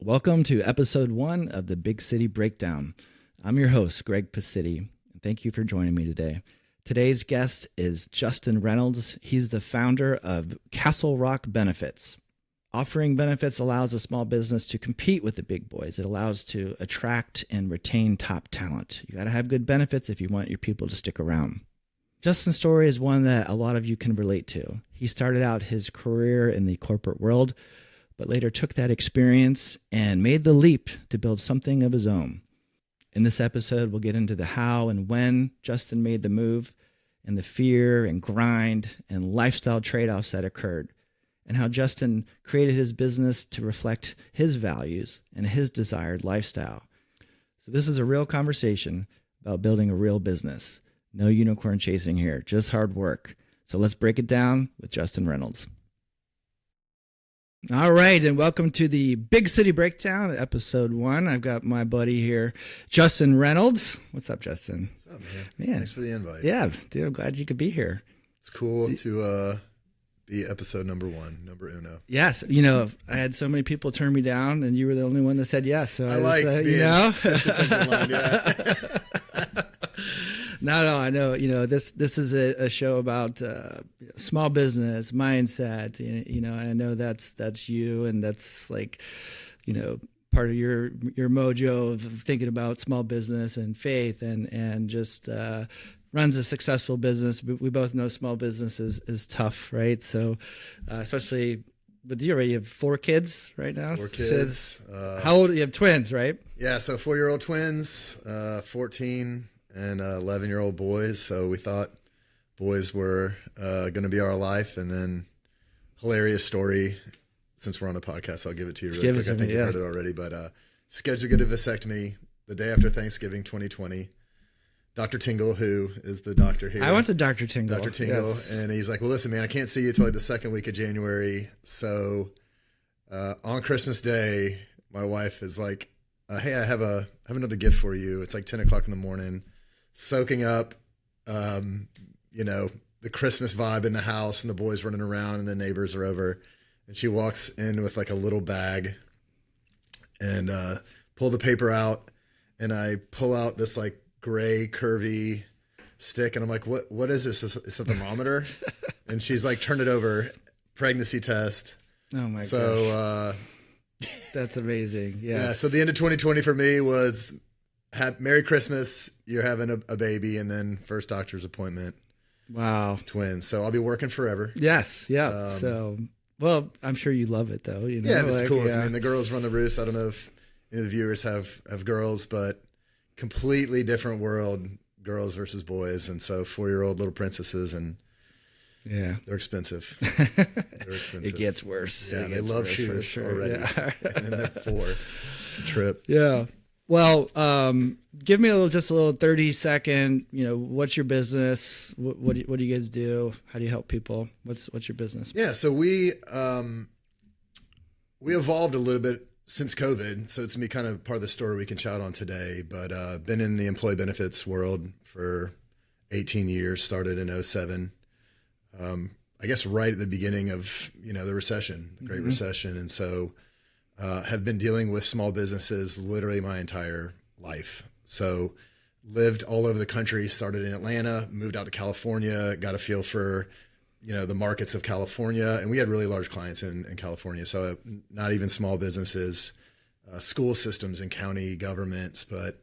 Welcome to episode 1 of the Big City Breakdown. I'm your host, Gregg Pacitti, and thank you for joining me today. Today's guest is Justin Reynolds. He's the founder of Castle Rock Benefits. Offering benefits allows a small business to compete with the big boys. It allows to attract and retain top talent. You got to have good benefits if you want your people to stick around. Justin's story is one that a lot of you can relate to. He started out his career in the corporate world, but later took that experience and made the leap to build something of his own. In this episode, we'll get into the how and when Justin made the move, and the fear and grind and lifestyle trade-offs that occurred, and how Justin created his business to reflect his values and his desired lifestyle. So this is a real conversation about building a real business. No unicorn chasing here, just hard work. So let's break it down with Justin Reynolds. All right, and welcome to the Big City Breakdown, episode 1. I've got my buddy here, Justin Reynolds. What's up, Justin? What's up, man? Thanks for the invite. Yeah, dude, I'm glad you could be here. It's cool to be episode number 1, number uno. Yes, I had so many people turn me down, and you were the only one that said yes. So I like being at the top of the line, yeah. No, I know. This is a show about small business mindset. I know that's you, and that's like, part of your mojo of thinking about small business and faith, and just runs a successful business. We both know small business is tough, right? So, especially with you, right? You have 4 kids right now. 4 kids. How old? You have twins, right? Yeah, so 4-year-old twins, 14 and 11-year-old boys. So we thought boys were going to be our life. And then hilarious story. Since we're on the podcast, I'll give it to you really quick. I think you heard it already. But scheduled to get a vasectomy the day after Thanksgiving 2020. Dr. Tingle, who is the doctor here. I went to Dr. Tingle. Dr. Tingle. Yes. And he's like, well, listen, man, I can't see you till like the second week of January. So on Christmas Day, my wife is like, hey, I have another gift for you. It's like 10 o'clock in the morning. Soaking up, the Christmas vibe in the house, and the boys running around, and the neighbors are over. And she walks in with like a little bag and pull the paper out. And I pull out this like gray curvy stick. And I'm like, what is this? It's a thermometer. And she's like, turn it over. Pregnancy test. Oh my gosh. So that's amazing. Yes. Yeah. So the end of 2020 for me was Merry Christmas. You're having a baby, and then first doctor's appointment. Wow. Twins. So I'll be working forever. Yes. Yeah. Well, I'm sure you love it though. Yeah, it's cool. Yeah. I mean, the girls run the roost. I don't know if any of the viewers have girls, but completely different world, girls versus boys. And so 4-year-old little princesses, and yeah, they're expensive. It gets worse. Yeah, they love shoes already. Yeah. And they're 4. It's a trip. Yeah. Well, give me just a little 30-second, what's your business? What do you guys do? How do you help people? What's your business? Yeah. So we evolved a little bit since COVID. So it's me kind of part of the story we can chat on today, but been in the employee benefits world for 18 years, started in 2007. I guess right at the beginning of, the recession, the Great Recession. And so have been dealing with small businesses literally my entire life. So lived all over the country, started in Atlanta, moved out to California, got a feel for, the markets of California. And we had really large clients in California. So not even small businesses, school systems and county governments, but,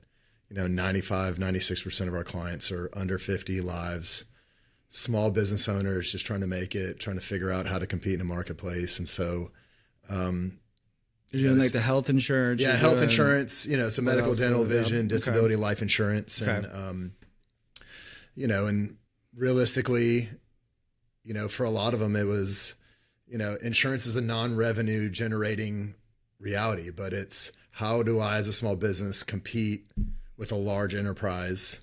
96% of our clients are under 50 lives, small business owners just trying to make it, trying to figure out how to compete in a marketplace. And so, you're doing like the health insurance. Yeah, health insurance, so medical, dental, vision, disability, life insurance. Okay. And, and realistically, for a lot of them, it was, insurance is a non-revenue generating reality, but it's how do I as a small business compete with a large enterprise,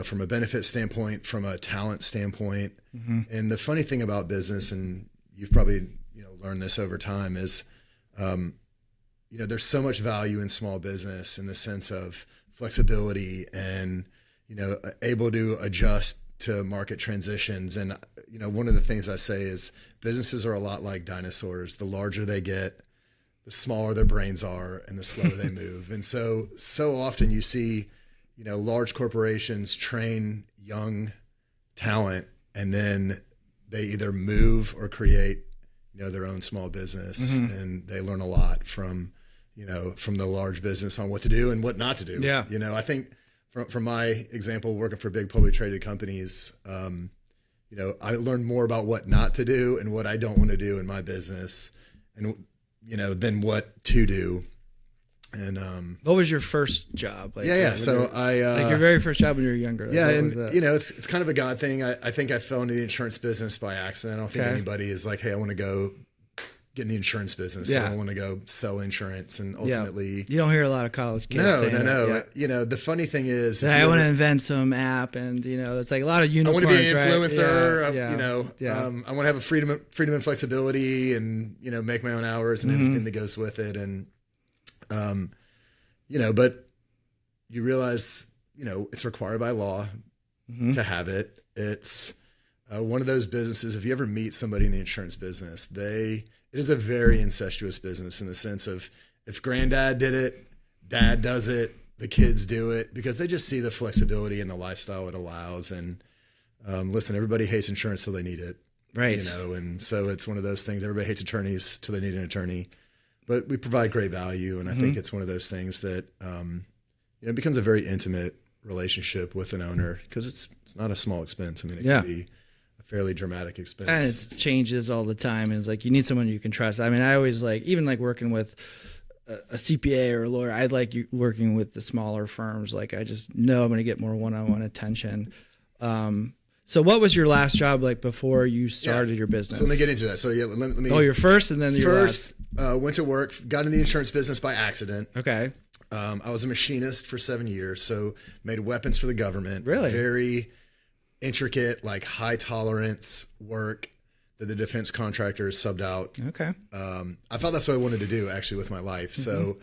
from a benefit standpoint, from a talent standpoint. Mm-hmm. And the funny thing about business, and you've probably, learned this over time, is, there's so much value in small business in the sense of flexibility and, able to adjust to market transitions. And, one of the things I say is businesses are a lot like dinosaurs. The larger they get, the smaller their brains are and the slower they move. And so often you see, large corporations train young talent, and then they either move or create, their own small business, and they learn a lot from the large business on what to do and what not to do. Yeah. I think from my example, working for big publicly traded companies, I learned more about what not to do and what I don't want to do in my business, and than what to do. And what was your first job? So your very first job when you were younger. It's kind of a God thing. I think I fell into the insurance business by accident. I don't think anybody is like, hey, I want to go get in the insurance business. I don't want to go sell insurance. And ultimately, you don't hear a lot of college kids. No. The funny thing is, I want to invent some app, and it's like a lot of unicorns. I want to be an influencer. Right? I want to have a freedom and flexibility, and make my own hours and everything that goes with it. And but you realize, it's required by law to have it. It's one of those businesses. If you ever meet somebody in the insurance business, it is a very incestuous business in the sense of, if granddad did it, dad does it, the kids do it, because they just see the flexibility and the lifestyle it allows. And listen, everybody hates insurance till they need it. Right. And so it's one of those things. Everybody hates attorneys till they need an attorney. But we provide great value, and I think it's one of those things that it becomes a very intimate relationship with an owner, because it's not a small expense. I mean, it can be a fairly dramatic expense, and it changes all the time. And it's like you need someone you can trust. I mean, I always even working with a CPA or a lawyer. I like working with the smaller firms. Like, I just know I'm going to get more one-on-one attention. So what was your last job like before you started your business? So let me get into that. So let me. Oh, your first and then your first. Went to work, got in the insurance business by accident. Okay. I was a machinist for 7 years, so made weapons for the government. Really? Very intricate, high tolerance work that the defense contractors subbed out. Okay. I thought that's what I wanted to do actually with my life. So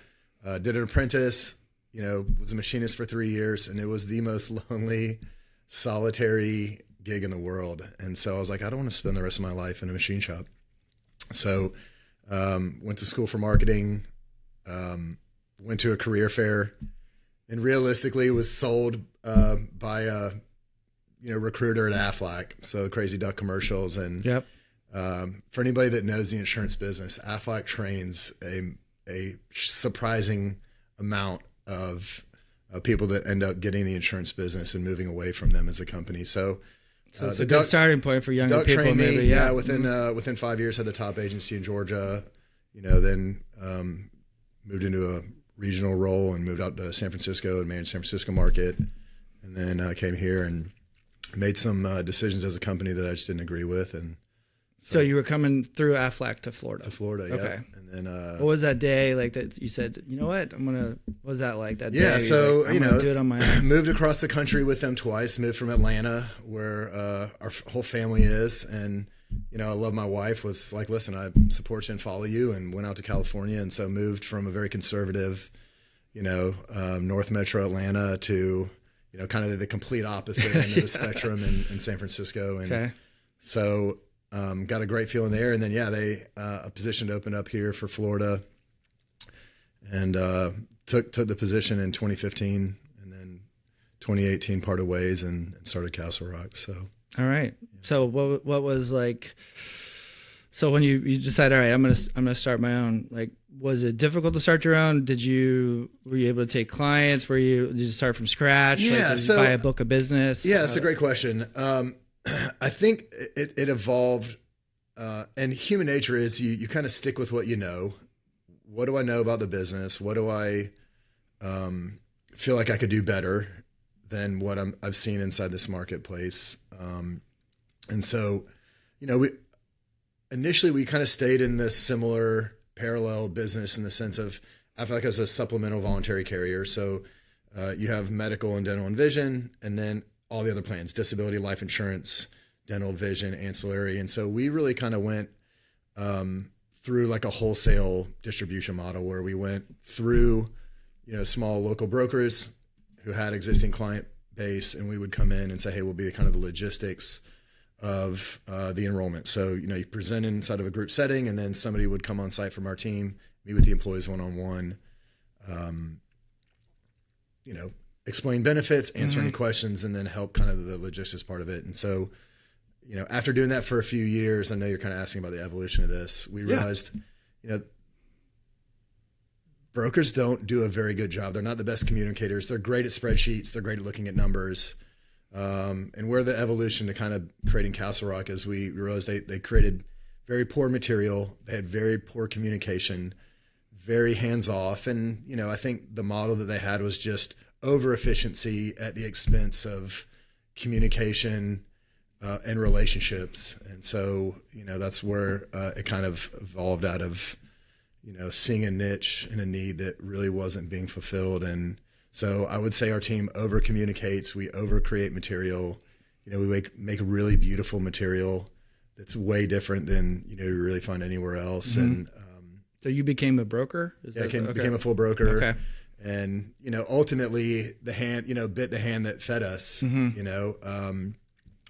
did an apprentice, was a machinist for 3 years, and it was the most lonely, solitary gig in the world. And so I was like, I don't want to spend the rest of my life in a machine shop. So went to school for marketing, went to a career fair, and realistically was sold by a recruiter at Aflac. So the Crazy Duck commercials. And for anybody that knows the insurance business, Aflac trains a surprising amount of people that end up getting the insurance business and moving away from them as a company. So it's a good starting point for younger people. Trained me, maybe, within 5 years, had the top agency in Georgia. Then moved into a regional role and moved out to San Francisco and managed San Francisco market, and then came here and made some decisions as a company that I just didn't agree with. And so you were coming through Aflac to Florida. Okay. And then what was that day like that you said, you know what was that like that day? Yeah, so I'm gonna do it on my own. Moved across the country with them twice. Moved from Atlanta, where our whole family is, and I love my wife. Was like, listen, I support you and follow you, and went out to California. And so moved from a very conservative, North Metro Atlanta to, kind of the complete opposite end of the spectrum in San Francisco. And so got a great feeling there. And then, they a position opened up here for Florida, and took the position in 2015, and then 2018 parted ways and started Castle Rock. So. All right. So what was like? So when you decided, all right, I'm gonna start my own. Like, was it difficult to start your own? Were you able to take clients? Did you start from scratch? Yeah. Did you buy a book of business? Yeah, that's a great question. I think it evolved, and human nature is you kind of stick with what you know. What do I know about the business? What do I feel like I could do better than what I've seen inside this marketplace? And so, we initially kind of stayed in this similar parallel business in the sense of, I feel like as a supplemental voluntary carrier. So you have medical and dental and vision, and then all the other plans, disability, life insurance, dental, vision, ancillary. And so we really kind of went through like a wholesale distribution model where we went through, small local brokers who had existing client base, and we would come in and say, hey, we'll be kind of the logistics of the enrollment. So, you present inside of a group setting, and then somebody would come on site from our team, meet with the employees one-on-one, explain benefits, answer any questions, and then help kind of the logistics part of it. And so, after doing that for a few years, I know you're kind of asking about the evolution of this. We realized, brokers don't do a very good job. They're not the best communicators. They're great at spreadsheets. They're great at looking at numbers. And where the evolution to kind of creating Castle Rock is we realized they created very poor material. They had very poor communication, very hands-off. And, I think the model that they had was just over efficiency at the expense of communication and relationships. And so, that's where it kind of evolved out of, seeing a niche and a need that really wasn't being fulfilled. And so I would say our team over communicates, we over create material, we make really beautiful material that's way different than, you really find anywhere else. And, so you became a broker? Became a full broker. Okay. And, ultimately the hand, bit the hand that fed us,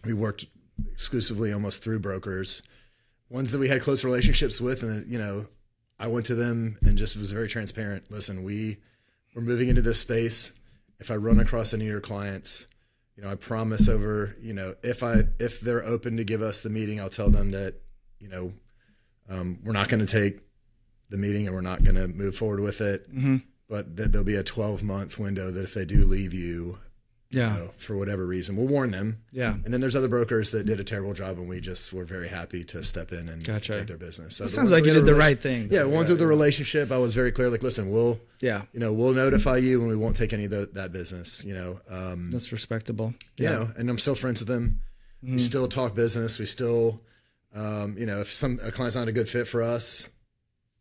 we worked exclusively almost through brokers, ones that we had close relationships with. And, I went to them and just was very transparent. Listen, we're moving into this space. If I run across any of your clients, I promise over, if they're open to give us the meeting, I'll tell them that, we're not going to take the meeting and we're not going to move forward with it. But that there'll be a 12-month window that if they do leave you, for whatever reason, we'll warn them. Yeah. And then there's other brokers that did a terrible job, and we just were very happy to step in and take their business. So it sounds like you did the right thing. Yeah. Ones with the relationship, I was very clear. Like, listen, we'll notify you, and we won't take any of that business. That's respectable. And I'm still friends with them. We still talk business. We still, if a client's not a good fit for us,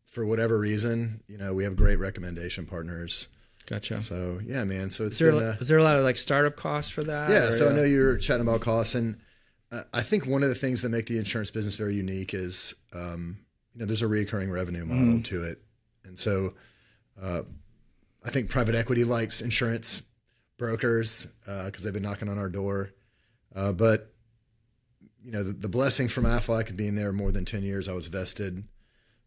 for whatever reason, we have great recommendation partners. Gotcha. So yeah, man. So is there a lot of like startup costs for that? Yeah. So I know you're chatting about costs, and I think one of the things that make the insurance business very unique is, there's a recurring revenue model to it. And so I think private equity likes insurance brokers because they've been knocking on our door. But the blessing from Aflac being there more than 10 years, I was vested.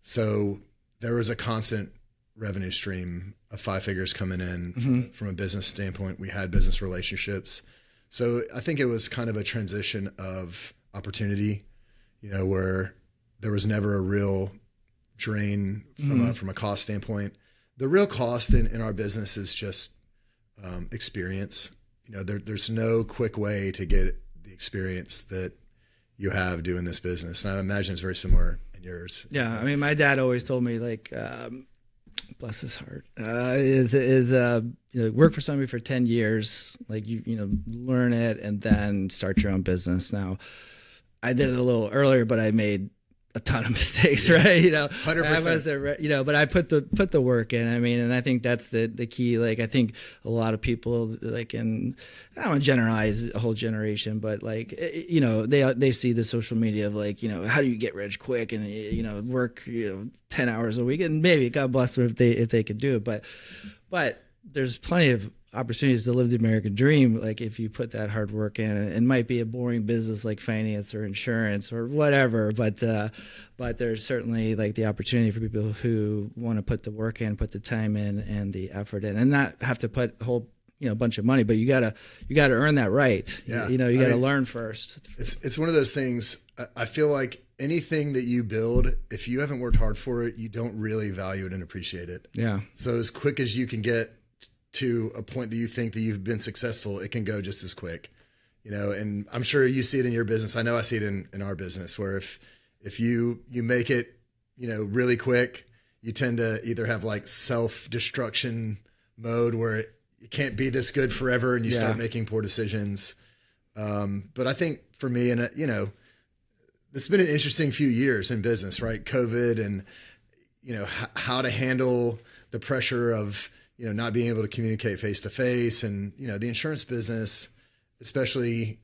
So there was a constant revenue stream of 5 figures coming in from a business standpoint. We had business relationships. So I think it was kind of a transition of opportunity, where there was never a real drain from a cost standpoint. The real cost in our business is just experience. There's no quick way to get the experience that you have doing this business. And I imagine it's very similar in yours. Yeah. I mean, my dad always told me, like, bless his heart, work for somebody for 10 years, like learn it and then start your own business. Now I did it a little earlier, but I made a ton of mistakes, right? 100%. But I put the work in. I mean, and I think that's the key. Like, I think a lot of people, like, and I don't want to generalize a whole generation, but like, they see the social media of like, how do you get rich quick and, work, 10 hours a week, and maybe God bless them if they could do it. But there's plenty of opportunities to live the American dream. Like, if you put that hard work in, it might be a boring business like finance or insurance or whatever, but there's certainly like the opportunity for people who want to put the work in, put the time in and the effort in, and not have to put a whole, bunch of money, but you gotta earn that right. Yeah. You gotta learn first. It's one of those things. I feel like anything that you build, if you haven't worked hard for it, you don't really value it and appreciate it. Yeah. So as quick as you can get to a point that you think that you've been successful, it can go just as quick, and I'm sure you see it in your business. I know I see it in our business, where if you make it, really quick, you tend to either have like self-destruction mode where it can't be this good forever, and you start making poor decisions. But I think for me, and it's been an interesting few years in business, right? COVID and, how to handle the pressure of, not being able to communicate face to face, and, the insurance business, especially,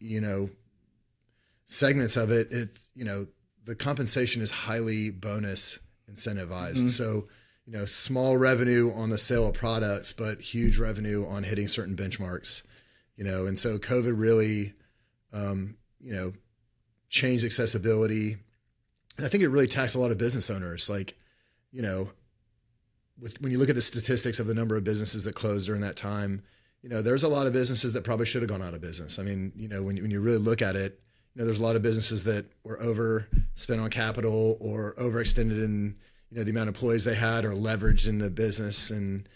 segments of it, it's, the compensation is highly bonus incentivized. So, small revenue on the sale of products, but huge revenue on hitting certain benchmarks, and so COVID really, changed accessibility. And I think it really taxed a lot of business owners. Like, when you look at the statistics of the number of businesses that closed during that time, there's a lot of businesses that probably should have gone out of business. I mean, when you really look at it, there's a lot of businesses that were overspent on capital or overextended in, the amount of employees they had or leveraged in the business. And,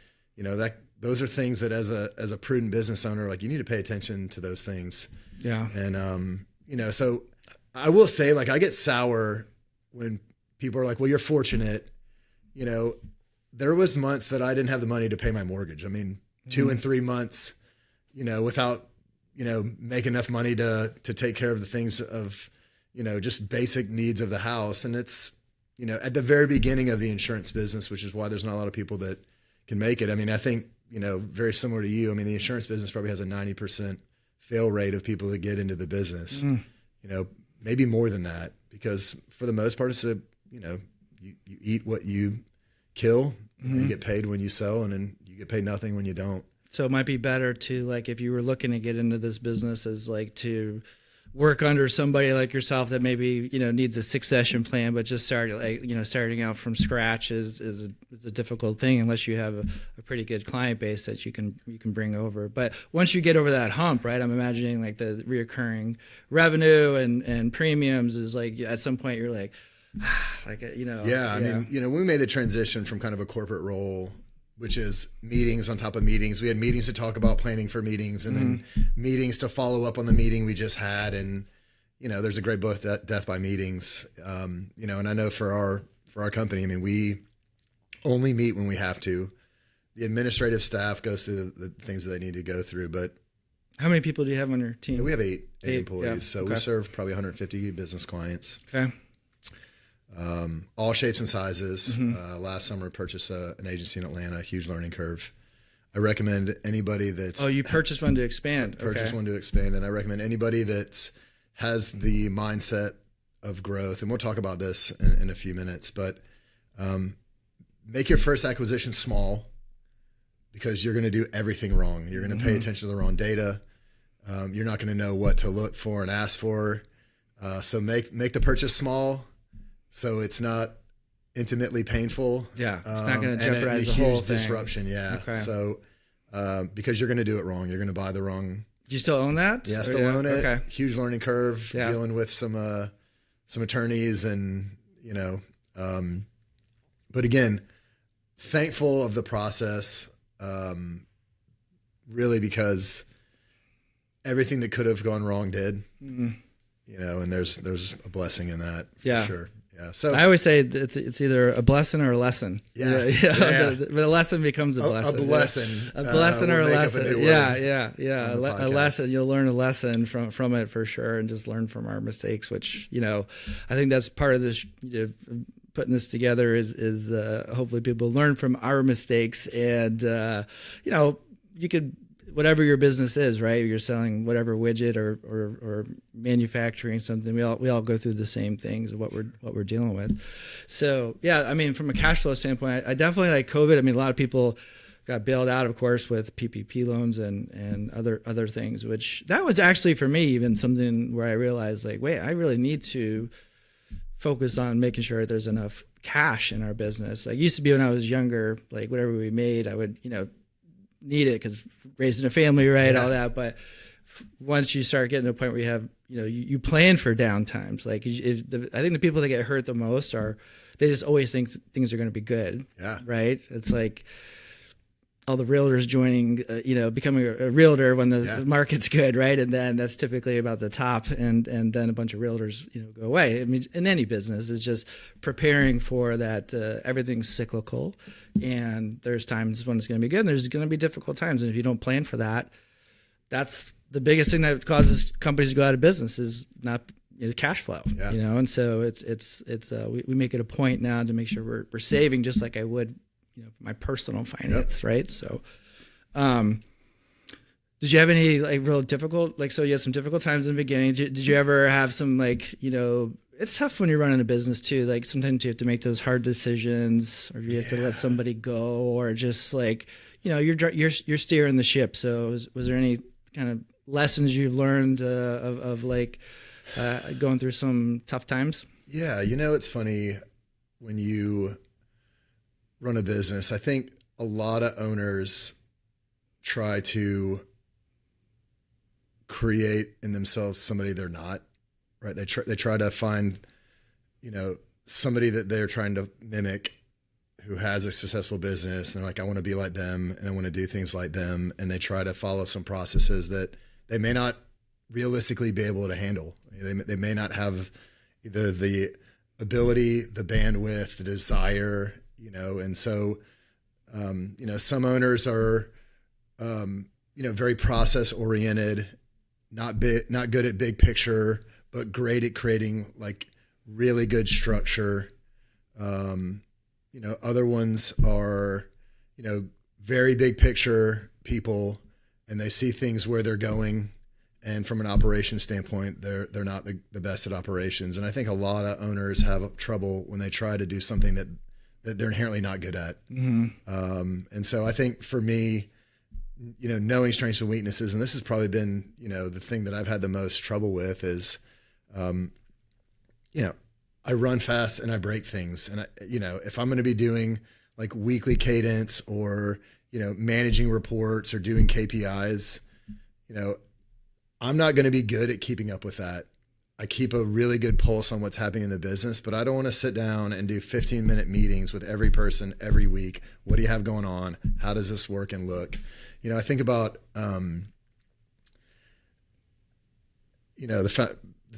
those are things that as a prudent business owner, like, you need to pay attention to those things. Yeah. And, so I will say, like, I get sour when people are like, well, you're fortunate. There was months that I didn't have the money to pay my mortgage. I mean, 2 and 3 months, without, making enough money to take care of the things of, just basic needs of the house. And it's, at the very beginning of the insurance business, which is why there's not a lot of people that can make it. I mean, I think, very similar to you. I mean, the insurance business probably has a 90% fail rate of people that get into the business, maybe more than that, because for the most part, it's you eat what you kill, you get paid when you sell, and then you get paid nothing when you don't. So it might be better to, like, if you were looking to get into this business, is like to work under somebody like yourself that maybe, needs a succession plan, but just starting out from scratch is a difficult thing unless you have a pretty good client base that you can bring over. But once you get over that hump, right, I'm imagining like the reoccurring revenue and premiums is like, at some point you're like, Yeah. I mean, when we made the transition from kind of a corporate role, which is meetings on top of meetings. We had meetings to talk about planning for meetings, and then meetings to follow up on the meeting we just had. And, there's a great book, Death by Meetings. And I know for our company, I mean, we only meet when we have to. The administrative staff goes through the things that they need to go through. But how many people do you have on your team? We have eight employees. Yeah. So Okay. we serve probably 150 business clients. Okay. All shapes and sizes. Last summer, purchased an agency in Atlanta, a huge learning curve. I recommend anybody that's... Oh, you purchased one to expand. Purchased one to expand. And I recommend anybody that has the mindset of growth, and we'll talk about this in a few minutes, but make your first acquisition small, because you're going to do everything wrong. You're going to pay attention to the wrong data. You're not going to know what to look for and ask for. So make the purchase small, so it's not intimately painful. Yeah, it's not going to and jeopardize a the whole huge thing. disruption. Yeah. Okay. So because you're going to do it wrong, you're going to buy the wrong. Do you still own that? Yeah, I still own it. Okay. Huge learning curve. Yeah. Dealing with some attorneys, and but again, thankful of the process. Really, because everything that could have gone wrong did. And there's a blessing in that for sure. Yeah. So I always say it's either a blessing or a lesson. Yeah. But a lesson becomes a blessing. A blessing. A blessing or a we'll make up lesson. a new word Yeah. on the A podcast. lesson. You'll learn a lesson from it for sure, and just learn from our mistakes, which, I think that's part of this, putting this together is hopefully people learn from our mistakes, and, you could, whatever your business is, right? You're selling whatever widget or manufacturing something. We all go through the same things of what we're dealing with. So yeah, I mean, from a cash flow standpoint, I definitely like COVID. I mean, a lot of people got bailed out, of course, with PPP loans and other things, which that was actually for me even something where I realized, like, wait, I really need to focus on making sure there's enough cash in our business. Like, it used to be when I was younger, like whatever we made, I would, need it because raising a family, right? Yeah. All that. But once you start getting to a point where you have, you plan for downtimes. Like, I think the people that get hurt the most they just always think things are going to be good. Yeah. Right. It's like all the realtors joining, becoming a realtor when the market's good. Right. And then that's typically about the top, and then a bunch of realtors, go away. I mean, in any business, it's just preparing for that. Everything's cyclical, and there's times when it's going to be good, and there's going to be difficult times. And if you don't plan for that, that's the biggest thing that causes companies to go out of business, is not cash flow. Yeah. And so we make it a point now to make sure we're saving, just like I would, my personal finance. Right. So, did you have any like real difficult, so you had some difficult times in the beginning. Did you ever have some it's tough when you're running a business too. Like, sometimes you have to make those hard decisions, or you have to let somebody go, or just you're steering the ship. So was there any kind of lessons you've learned of going through some tough times? Yeah. It's funny when you run a business, I think a lot of owners try to create in themselves somebody they're not, right? They try to find, somebody that they're trying to mimic who has a successful business. And they're like, I want to be like them and I want to do things like them. And they try to follow some processes that they may not realistically be able to handle. They may not have either the ability, the bandwidth, the desire, and so, some owners are, very process oriented, not good at big picture, but great at creating like really good structure. Other ones are, very big picture people, and they see things where they're going. And from an operations standpoint, they're not the best at operations. And I think a lot of owners have trouble when they try to do something that they're inherently not good at. Mm-hmm. And so I think for me, knowing strengths and weaknesses, and this has probably been, the thing that I've had the most trouble with is, I run fast and I break things. And if I'm going to be doing like weekly cadence or, managing reports or doing KPIs, I'm not going to be good at keeping up with that. I keep a really good pulse on what's happening in the business, but I don't want to sit down and do 15-minute meetings with every person every week. What do you have going on? How does this work and look? I think about, the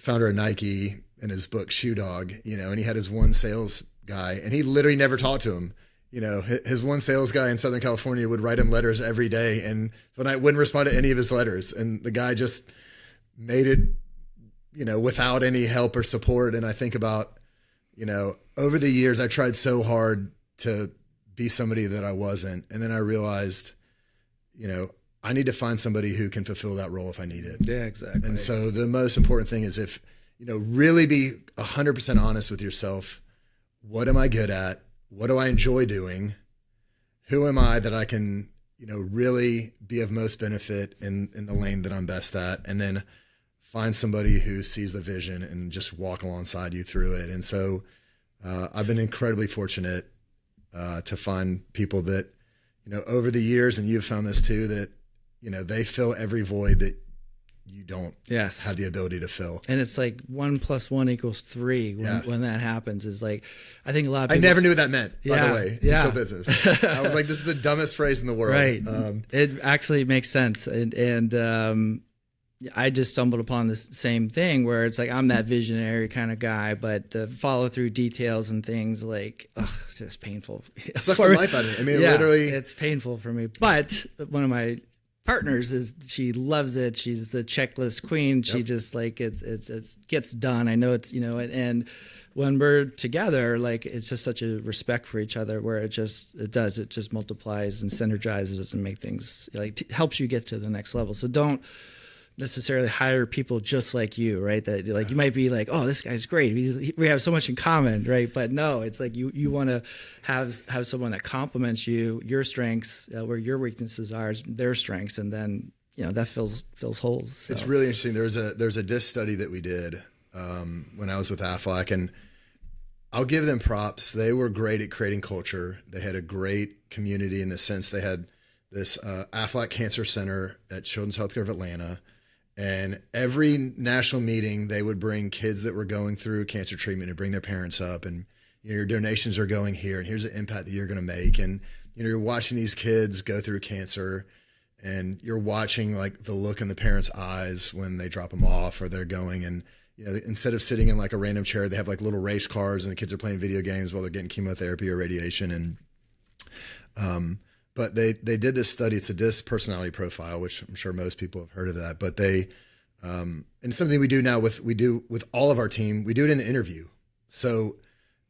founder of Nike in his book Shoe Dog, and he had his one sales guy and he literally never talked to him. His one sales guy in Southern California would write him letters every day, and I wouldn't respond to any of his letters. And the guy just made it, without any help or support. And I think about, over the years, I tried so hard to be somebody that I wasn't. And then I realized, I need to find somebody who can fulfill that role if I need it. Yeah, exactly. And so the most important thing is if, really be 100% honest with yourself. What am I good at? What do I enjoy doing? Who am I that I can, really be of most benefit in the lane that I'm best at? And then find somebody who sees the vision and just walk alongside you through it. And so I've been incredibly fortunate to find people that, over the years, and you've found this too, that, they fill every void that you don't have the ability to fill. And it's like 1 + 1 = 3 when that happens. Is like, I think a lot of people, I never knew what that meant, by the way, until business. I was like, this is the dumbest phrase in the world. Right. It actually makes sense. And I just stumbled upon this same thing where it's like, I'm that visionary kind of guy, but the follow through details and things like, it's just painful. It sucks the life out of me. I mean, literally, it's painful for me. But one of my partners she loves it. She's the checklist queen. She just like, it gets done. I know it's, and when we're together, like, it's just such a respect for each other where it just multiplies and synergizes and make things like helps you get to the next level. So don't necessarily hire people just like you, right? That like, you might be like, oh, this guy's great. We have so much in common, right? But no, it's like you want to have someone that complements your strengths, where your weaknesses are their strengths. And then, that fills holes. So. It's really interesting. There's a DISC study that we did when I was with Aflac, and I'll give them props. They were great at creating culture. They had a great community in the sense they had this Aflac Cancer Center at Children's Healthcare of Atlanta. And every national meeting, they would bring kids that were going through cancer treatment and bring their parents up. And your donations are going here, and here's the impact that you're going to make. And you're watching these kids go through cancer, and you're watching like the look in the parents' eyes when they drop them off or they're going. And instead of sitting in like a random chair, they have like little race cars, and the kids are playing video games while they're getting chemotherapy or radiation. And but they did this study. It's a DISC personality profile, which I'm sure most people have heard of that. But they, and something we do now with all of our team, we do it in the interview. So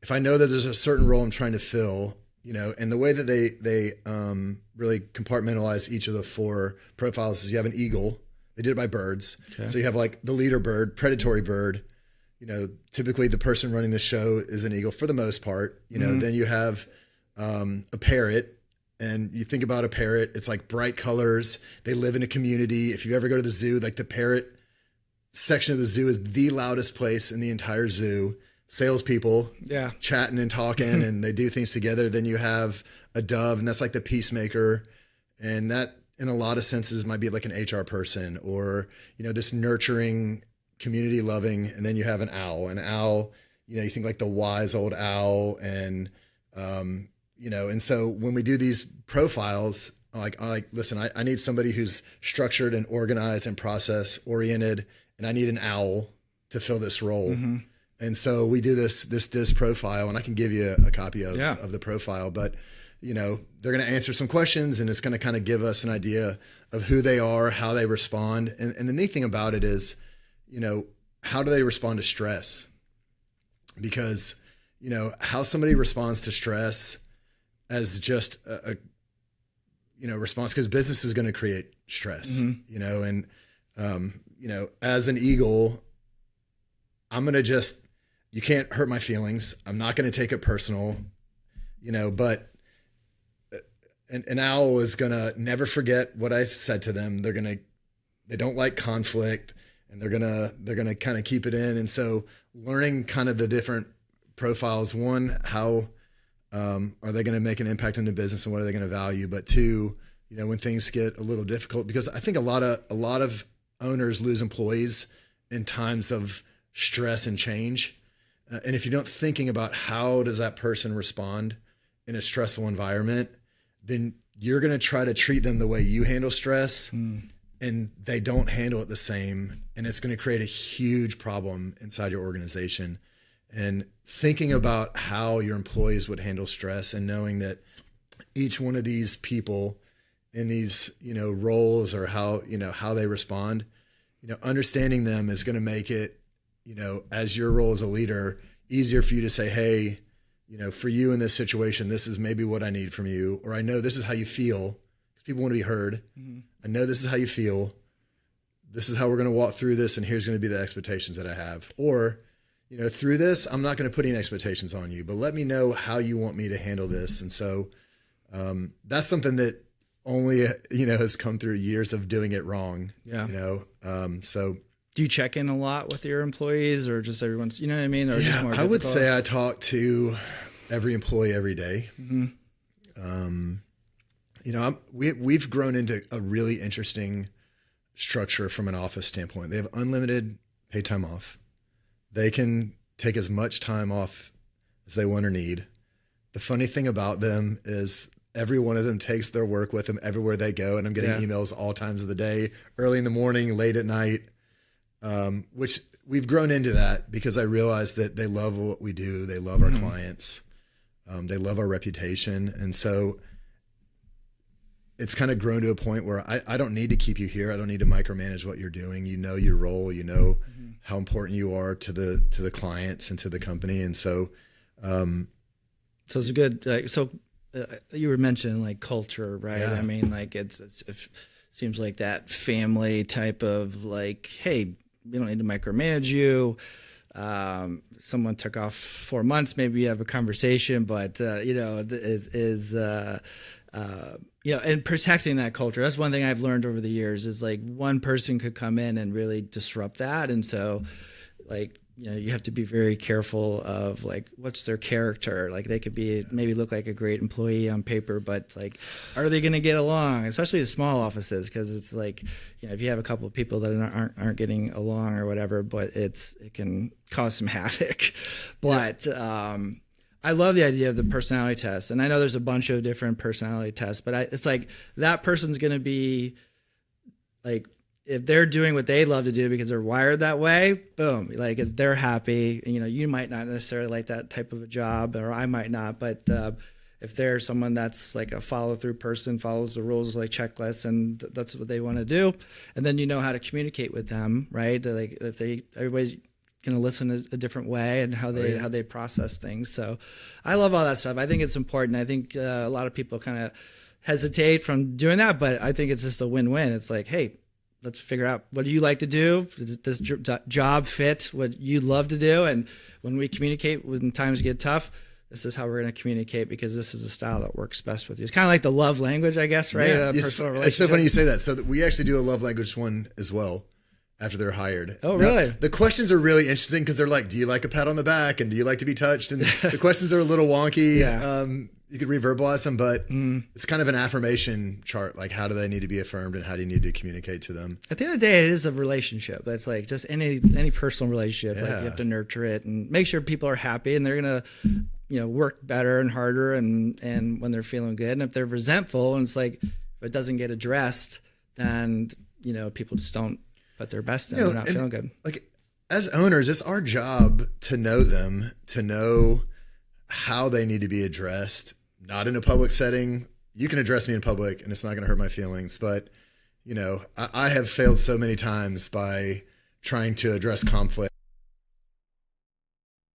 if I know that there's a certain role I'm trying to fill, and the way that they really compartmentalize each of the 4 profiles is you have an eagle. They did it by birds. Okay. So you have like the leader bird, predatory bird. Typically the person running the show is an eagle for the most part. Mm-hmm. Then you have a parrot. And you think about a parrot, it's like bright colors. They live in a community. If you ever go to the zoo, like the parrot section of the zoo is the loudest place in the entire zoo. salespeople Yeah. chatting and talking and they do things together. Then you have a dove, and that's like the peacemaker. And that in a lot of senses might be like an HR person, or, you know, this nurturing, community loving. And then you have an owl. An owl, you know, you think like the wise old owl. And, you know, and so when we do these profiles, like, listen, I need somebody who's structured and organized and process oriented, and I need an owl to fill this role. Mm-hmm. And so we do this DIS profile, and I can give you a copy of the profile, but you know, they're going to answer some questions, and it's going to kind of give us an idea of who they are, how they respond. And the neat thing about it is, you know, how do they respond to stress? Because, you know, how somebody responds to stress as just a you know, response, because business is going to create stress, mm-hmm. you know, and, you know, as an eagle, I'm going to you can't hurt my feelings. I'm not going to take it personal, you know, but an owl is going to never forget what I've said to them. They don't like conflict, and they're going to kind of keep it in. And so learning kind of the different profiles, one, how, are they going to make an impact in the business, and what are they going to value? But two, you know, when things get a little difficult, because I think a lot of owners lose employees in times of stress and change. And if you're not thinking about how does that person respond in a stressful environment, then you're going to try to treat them the way you handle stress, and they don't handle it the same. And it's going to create a huge problem inside your organization. And thinking about how your employees would handle stress, and knowing that each one of these people in these, you know, roles, or how they respond, you know, understanding them is going to make it, you know, as your role as a leader, easier for you to say, hey, you know, for you in this situation, this is maybe what I need from you, or I know this is how you feel, because people want to be heard. Mm-hmm. I know this is how you feel. This is how we're going to walk through this, and here's going to be the expectations that I have. Or, you know, through this, I'm not going to put any expectations on you, but let me know how you want me to handle this. And so that's something that only, you know, has come through years of doing it wrong. Yeah. You know, so. Do you check in a lot with your employees, or just everyone's, you know what I mean? Or yeah, just more I would say I talk to every employee every day. Mm-hmm. You know, we've grown into a really interesting structure from an office standpoint. They have unlimited paid time off. They can take as much time off as they want or need. The funny thing about them is every one of them takes their work with them everywhere they go. And I'm getting emails all times of the day, early in the morning, late at night, which we've grown into that because I realize that they love what we do. They love our clients. They love our reputation. And so it's kind of grown to a point where I don't need to keep you here. I don't need to micromanage what you're doing. You know your role, you know how important you are to the clients and to the company. And so, so it's a good, you were mentioning like culture, right? Yeah. I mean, like it seems like that family type of like, hey, we don't need to micromanage you. Someone took off 4 months, maybe you have a conversation, but you know, you know, and protecting that culture. That's one thing I've learned over the years is like one person could come in and really disrupt that. And so like, you know, you have to be very careful of like, what's their character? Like they could be, maybe look like a great employee on paper, but like, are they going to get along? Especially the small offices. Cause it's like, you know, if you have a couple of people that aren't getting along or whatever, but it can cause some havoc. But, I love the idea of the personality test. And I know there's a bunch of different personality tests, but it's like that person's going to be like, if they're doing what they love to do because they're wired that way, boom, like if they're happy, you know, you might not necessarily like that type of a job, or I might not, but if they're someone that's like a follow through person, follows the rules like checklists, and that's what they want to do. And then you know how to communicate with them, right? Like if everybody's going to listen a different way and how they process things. So I love all that stuff. I think it's important. I think a lot of people kind of hesitate from doing that, but I think it's just a win-win. It's like, hey, let's figure out what do you like to do? Does this job fit what you love to do? And when we communicate, when times get tough, this is how we're going to communicate because this is the style that works best with you. It's kind of like the love language, I guess, right? Yeah, it's so funny you say that. So we actually do a love language one as well. after they're hired. Oh, really? Now, the questions are really interesting because they're like, do you like a pat on the back? And do you like to be touched? And the questions are a little wonky. Yeah. You could reverbalize them, but it's kind of an affirmation chart. Like, how do they need to be affirmed and how do you need to communicate to them? At the end of the day, it is a relationship. That's like just any personal relationship. Like you have to nurture it and make sure people are happy and they're going to, work better and harder and when they're feeling good. And if they're resentful and it's like, if it doesn't get addressed, then, people just don't put their best in. They're not feeling good. Like, as owners, it's our job to know them, to know how they need to be addressed. Not in a public setting. You can address me in public and it's not going to hurt my feelings. But, I have failed so many times by trying to address conflict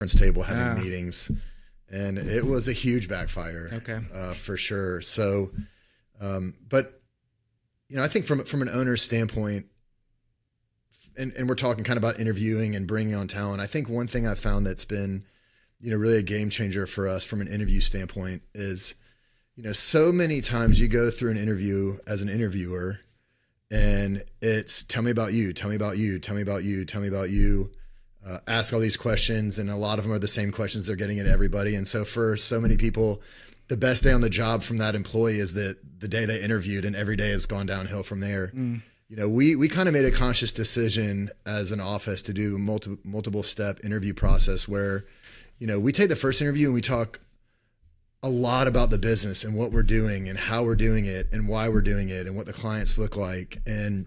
table, having meetings, and it was a huge backfire. Okay. For sure. So, but, I think from an owner's standpoint, and we're talking kind of about interviewing and bringing on talent. I think one thing I've found that's been, really a game changer for us from an interview standpoint is, so many times you go through an interview as an interviewer and it's tell me about you, tell me about you, tell me about you, tell me about you, ask all these questions. And a lot of them are the same questions they're getting at everybody. And so for so many people, the best day on the job from that employee is the day they interviewed, and every day has gone downhill from there. We kind of made a conscious decision as an office to do a multiple step interview process where, we take the first interview and we talk a lot about the business and what we're doing and how we're doing it and why we're doing it and what the clients look like, and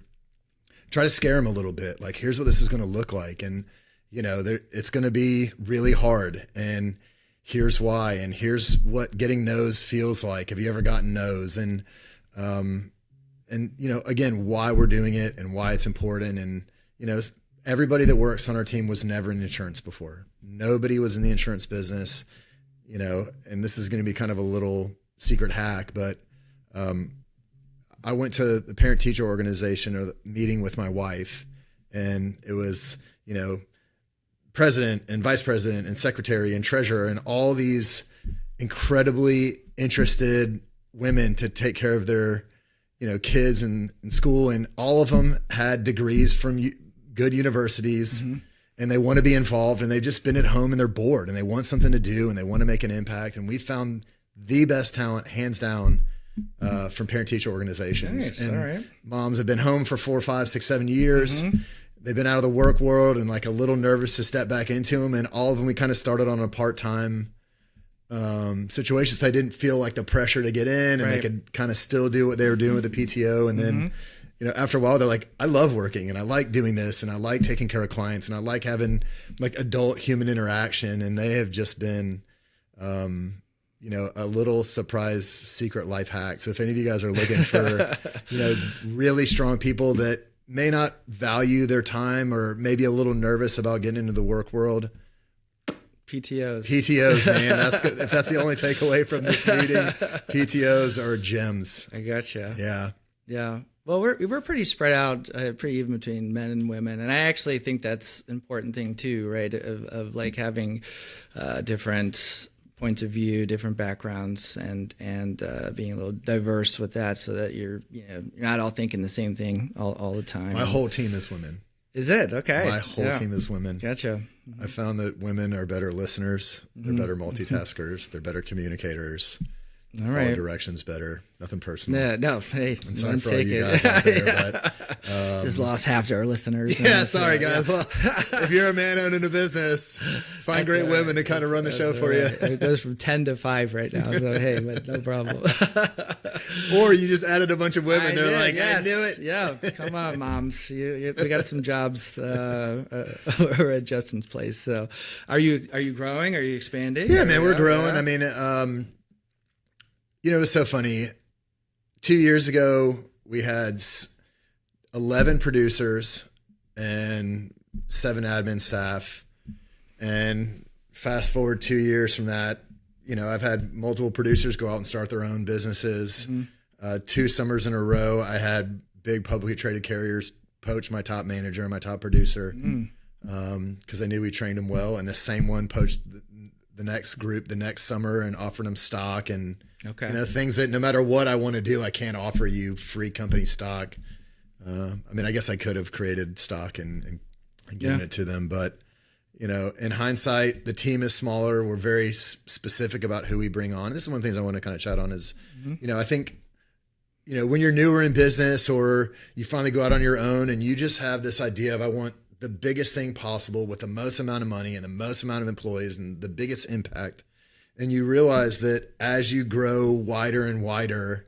try to scare them a little bit. Like, here's what this is going to look like. And, it's going to be really hard. And here's why. And here's what getting no's feels like. Have you ever gotten no's? And again, why we're doing it and why it's important. And, everybody that works on our team was never in insurance before. Nobody was in the insurance business, and this is going to be kind of a little secret hack, but I went to the parent teacher organization or the meeting with my wife, and it was, president and vice president and secretary and treasurer and all these incredibly interested women to take care of their, kids in school. And all of them had degrees from good universities, and they want to be involved, and they've just been at home and they're bored and they want something to do and they want to make an impact. And we found the best talent, hands down, from parent teacher organizations. Nice. And all right. moms have been home for 4, 5, 6, 7 years. They've been out of the work world and like a little nervous to step back into them. And all of them, we kind of started on a part-time situations. So they didn't feel like the pressure to get in, and they could kind of still do what they were doing with the PTO. And then, after a while, they're like, I love working and I like doing this and I like taking care of clients and I like having like adult human interaction. And they have just been, a little surprise secret life hack. So if any of you guys are looking for, really strong people that may not value their time or maybe a little nervous about getting into the work world, PTOs, man. That's good. If that's the only takeaway from this meeting, PTOs are gems. I gotcha. Yeah. Well, we're pretty spread out, pretty even between men and women, and I actually think that's an important thing too, right? Of like having different points of view, different backgrounds, and being a little diverse with that, so that you're not all thinking the same thing all the time. My whole team is women. Is it? Okay. My whole team is women. Gotcha. I found that women are better listeners. They're better multitaskers. They're better communicators. All right. Follow directions better. Nothing personal. Yeah, no. Hey, I'm sorry for all you guys out there, but just lost half our listeners. Yeah, sorry guys. Well, if you're a man owning a business, find great women to kind of run the show for you. It goes from 10 to 5 right now. So hey, but no problem. Or you just added a bunch of women. They're like, yes. I knew it. Yeah, come on, moms. We got some jobs over at Justin's place. So, are you growing? Are you expanding? Yeah, man, we're growing. I mean, it was so funny. 2 years ago, we had 11 producers and 7 admin staff. And fast forward 2 years from that, I've had multiple producers go out and start their own businesses. 2 summers in a row, I had big publicly traded carriers poach my top manager and my top producer because I knew we trained them well. And the same one poached the next group the next summer and offered them stock and things that no matter what I want to do, I can't offer you free company stock. I mean, I guess I could have created stock and given it to them, but in hindsight, the team is smaller. We're very specific about who we bring on. This is one of the things I want to kind of chat on is, I think, when you're newer in business or you finally go out on your own and you just have this idea of, I want the biggest thing possible with the most amount of money and the most amount of employees and the biggest impact. And you realize that as you grow wider and wider,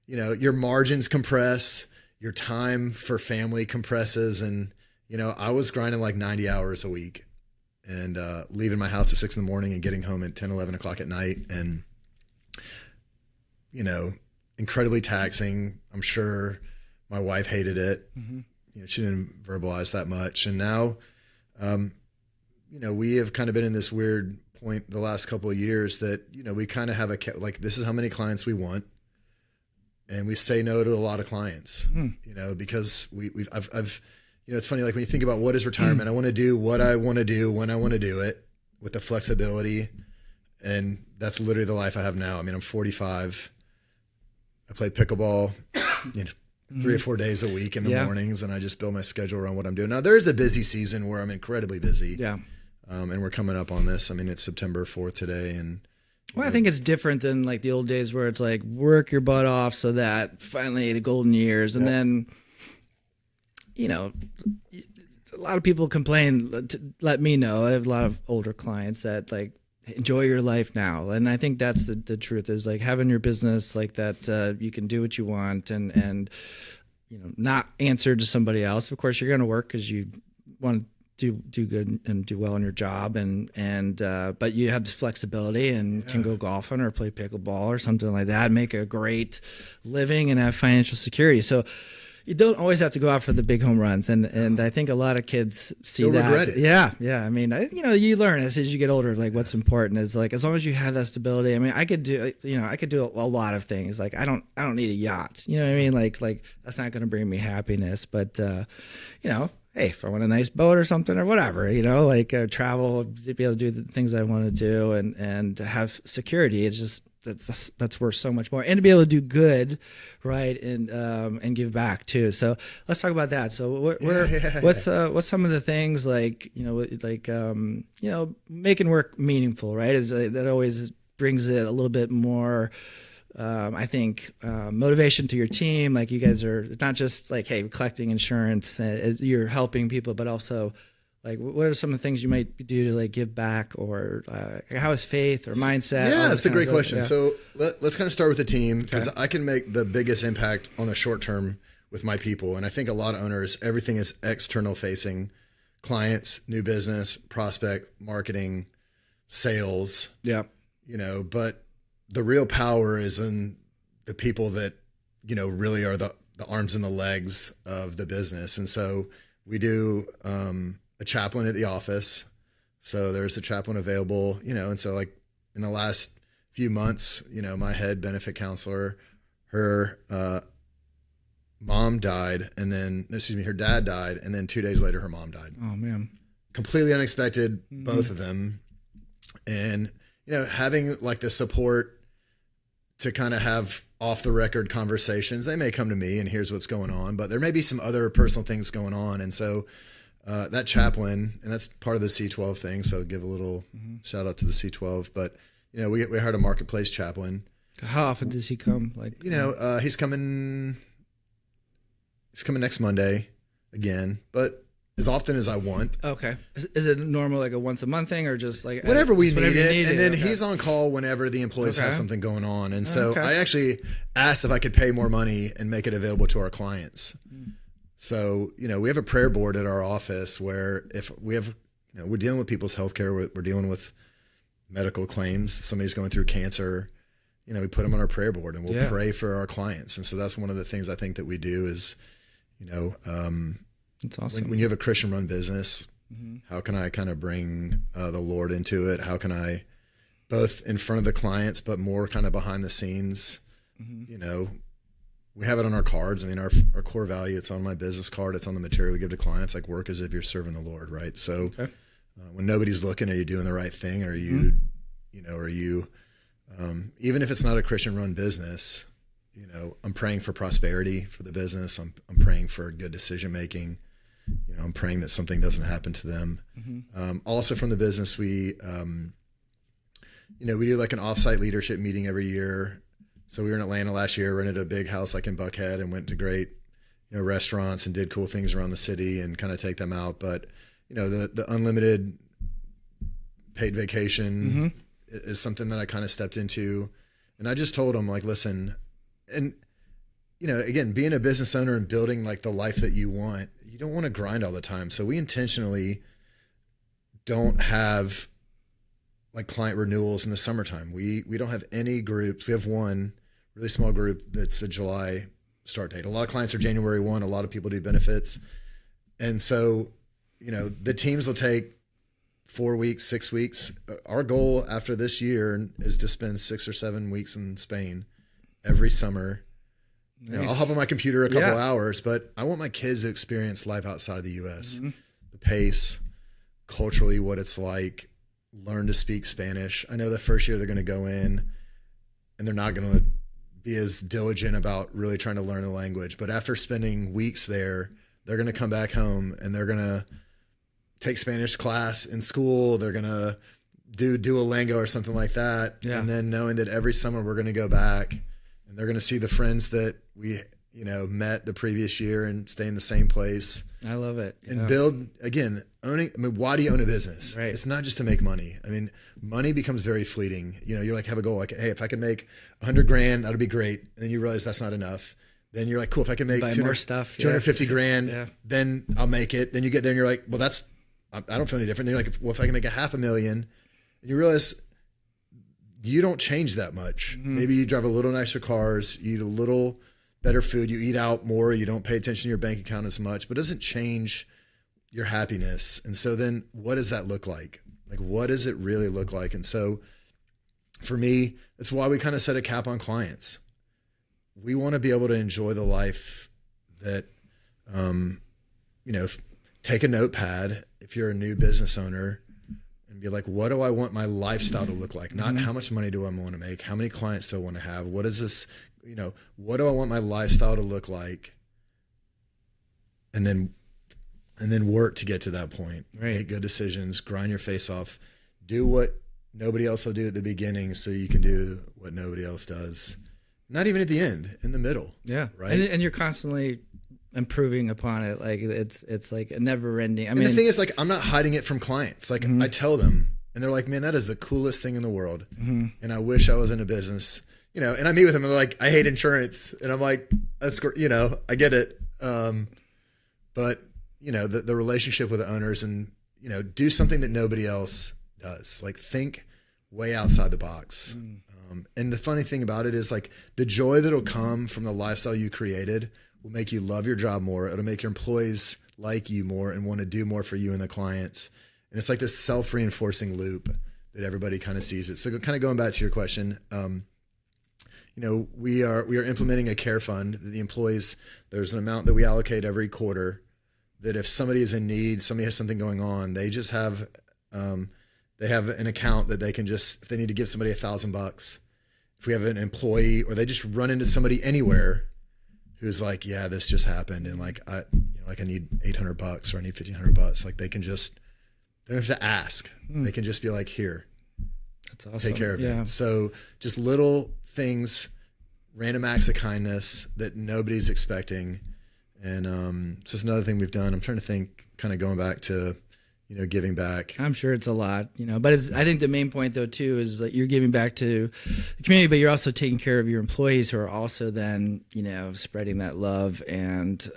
your margins compress, your time for family compresses. And, I was grinding like 90 hours a week and leaving my house at 6 a.m. and getting home at 10, 11 o'clock at night. And, incredibly taxing. I'm sure my wife hated it. She didn't verbalize that much. And now, we have kind of been in this weird point the last couple of years that, we kind of have this is how many clients we want. And we say no to a lot of clients, because I've it's funny, like when you think about what is retirement, I want to do what I want to do when I want to do it with the flexibility. And that's literally the life I have now. I mean, I'm 45. I play pickleball, 3 or 4 days a week in the mornings, and I just build my schedule around what I'm doing. Now, there's a busy season where I'm incredibly busy. Yeah. And we're coming up on this. I mean, it's September 4th today. And I think it's different than like the old days where it's like work your butt off so that finally the golden years. And then, a lot of people complain, let me know. I have a lot of older clients that like, enjoy your life now. And I think that's the truth is like having your business like that, you can do what you want and not answer to somebody else. Of course, you're going to work because you want to do good and do well in your job. But you have this flexibility and can go golfing or play pickleball or something like that, make a great living and have financial security. So you don't always have to go out for the big home runs. And I think a lot see You'll that. Regret it. Yeah. Yeah. I mean, you learn as you get older, like what's important is like, as long as you have that stability. I mean, I could do a lot of things. Like I don't need a yacht, you know what I mean? Like that's not going to bring me happiness, but hey, if I want a nice boat or something or whatever, travel, be able to do the things I want to do and to have security. It's just, that's worth so much more, and to be able to do good, right, and give back too. So let's talk about that. So what's some of the things making work meaningful, right? Is that always brings it a little bit more. I think motivation to your team. Like you guys are not just like, hey, collecting insurance, you're helping people, but also. Like, what are some of the things you might do to like give back, or how is faith or mindset? Yeah, that's a great question. Yeah. So let's kind of start with the team because I can make the biggest impact on the short term with my people. And I think a lot of owners, everything is external facing, clients, new business, prospect, marketing, sales. Yeah. But the real power is in the people that, really are the arms and the legs of the business. And so we do, a chaplain at the office. So there's a chaplain available, and so like in the last few months, my head benefit counselor, her mom died her dad died. And then 2 days later, her mom died. Oh man. Completely unexpected, both of them. And, having like the support to kind of have off the record conversations, they may come to me and here's what's going on, but there may be some other personal things going on. And so, that chaplain, and that's part of the C12 thing. So give a little shout out to the C12, but we hired a marketplace chaplain. How often does he come? He's coming next Monday again, but as often as I want. Okay. Is it normal, like a once a month thing or just like whatever we need it? And then he's on call whenever the employees have something going on. And so I actually asked if I could pay more money and make it available to our clients. So, we have a prayer board at our office where if we have, we're dealing with people's healthcare, we're dealing with medical claims. If somebody's going through cancer, we put them on our prayer board and we'll pray for our clients. And so that's one of the things I think that we do is, it's awesome. When you have a Christian run business, how can I kind of bring the Lord into it? How can I both in front of the clients, but more kind of behind the scenes, we have it on our cards. I mean, our core value, it's on my business card. It's on the material we give to clients, like work as if you're serving the Lord. Right. So when nobody's looking, are you doing the right thing? Are you, even if it's not a Christian run business, I'm praying for prosperity for the business. I'm praying for good decision making. I'm praying that something doesn't happen to them. Also from the business, we do like an offsite leadership meeting every year. So we were in Atlanta last year, rented a big house like in Buckhead, and went to great, restaurants and did cool things around the city and kind of take them out. But, the unlimited paid vacation is something that I kind of stepped into. And I just told them, like, listen, and, again, being a business owner and building like the life that you want, you don't want to grind all the time. So we intentionally don't have like client renewals in the summertime. We don't have any groups. We have one really small group that's a July start date. A lot of clients are January 1. A lot of people do benefits. And so, the teams will take 4 weeks, 6 weeks. Our goal after this year is to spend 6 or 7 weeks in Spain every summer. Nice. I'll hop on my computer a couple hours, but I want my kids to experience life outside of the U.S. The pace, culturally, what it's like, learn to speak Spanish. I know the first year they're going to go in and they're not going to be as diligent about really trying to learn the language. But after spending weeks there, they're going to come back home and they're going to take Spanish class in school. They're going to do Duolingo or something like that. Yeah. And then knowing that every summer we're going to go back and they're going to see the friends that we, met the previous year and stay in the same place. I love it. And build, again, owning. I mean, why do you own a business? Right. It's not just to make money. I mean, money becomes very fleeting. You're like, have a goal. Like, hey, if I can make $100,000, that'd be great. And then you realize that's not enough. Then you're like, cool, if I can make 250 grand, then I'll make it. Then you get there and you're like, well, I don't feel any different. Then you're like, well, if I can make $500,000, and you realize you don't change that much. Maybe you drive a little nicer cars, you eat a little better food, you eat out more, you don't pay attention to your bank account as much, but it doesn't change your happiness. And so then what does that look like? Like, what does it really look like? And so for me, that's why we kind of set a cap on clients. We want to be able to enjoy the life that, take a notepad if you're a new business owner and be like, what do I want my lifestyle to look like? Not how much money do I want to make? How many clients do I want to have? What is this, what do I want my lifestyle to look like? And then work to get to that point. Right. Make good decisions, grind your face off, do what nobody else will do at the beginning so you can do what nobody else does. Not even at the end, in the middle. Yeah. Right. And you're constantly improving upon it. Like it's like a never ending. I mean, the thing is, like, I'm not hiding it from clients. Like I tell them and they're like, man, that is the coolest thing in the world. And I wish I was in a business, and I meet with them and they're like, I hate insurance. And I'm like, that's great. I get it. But the relationship with the owners and, do something that nobody else does. Like, think way outside the box. And the funny thing about it is, like, the joy that'll come from the lifestyle you created will make you love your job more. It'll make your employees like you more and want to do more for you and the clients. And it's like this self-reinforcing loop that everybody kind of sees it. So kind of going back to your question, we are implementing a care fund that the employees, there's an amount that we allocate every quarter that if somebody is in need, somebody has something going on, they just have, they have an account that they can just, if they need to give somebody $1,000, if we have an employee or they just run into somebody anywhere who's like, yeah, this just happened. And like, I need $800 or I need $1,500. Like, they don't have to ask. They can just be like, here, that's awesome. Take care of it. So just little things, random acts of kindness that nobody's expecting. And it's just another thing we've done. I'm trying to think, kind of going back to, giving back. I'm sure it's a lot, but I think the main point though too is that you're giving back to the community, but you're also taking care of your employees who are also then, spreading that love and,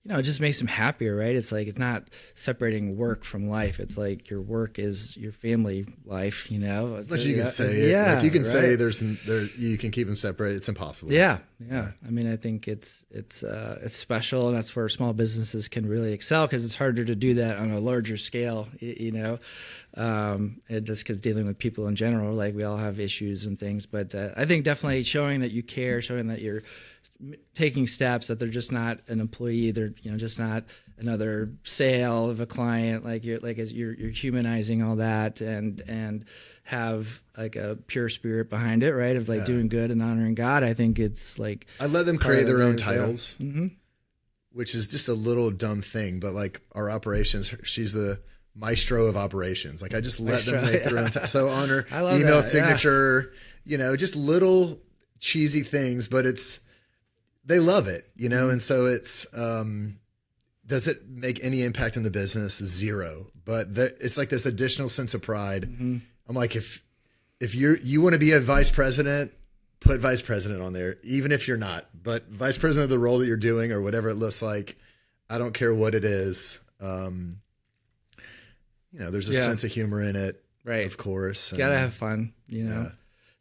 it just makes them happier, right? It's like, it's not separating work from life. It's like your work is your family life, Unless you can say it. Like, you can say you can keep them separate. It's impossible. Yeah. I mean, I think it's special, and that's where small businesses can really excel, because it's harder to do that on a larger scale, just because dealing with people in general, like, we all have issues and things. But I think definitely showing that you care, showing that you're taking steps, that they're just not an employee. They're, just not another sale of a client. Like you're humanizing all that and have like a pure spirit behind it, right? Of like doing good and honoring God. I think it's like, I let them create their own titles, mm-hmm. which is just a little dumb thing. But like our operations, she's the maestro of operations. Like I just let them make their own. So on her email signature, just little cheesy things, but they love it, and so it's, does it make any impact in the business? Zero. But it's like this additional sense of pride. Mm-hmm. I'm like, if you want to be a vice president, put vice president on there, even if you're not, but vice president of the role that you're doing or whatever it looks like. I don't care what it is. There's a sense of humor in it, right? Of course. Gotta have fun, Yeah.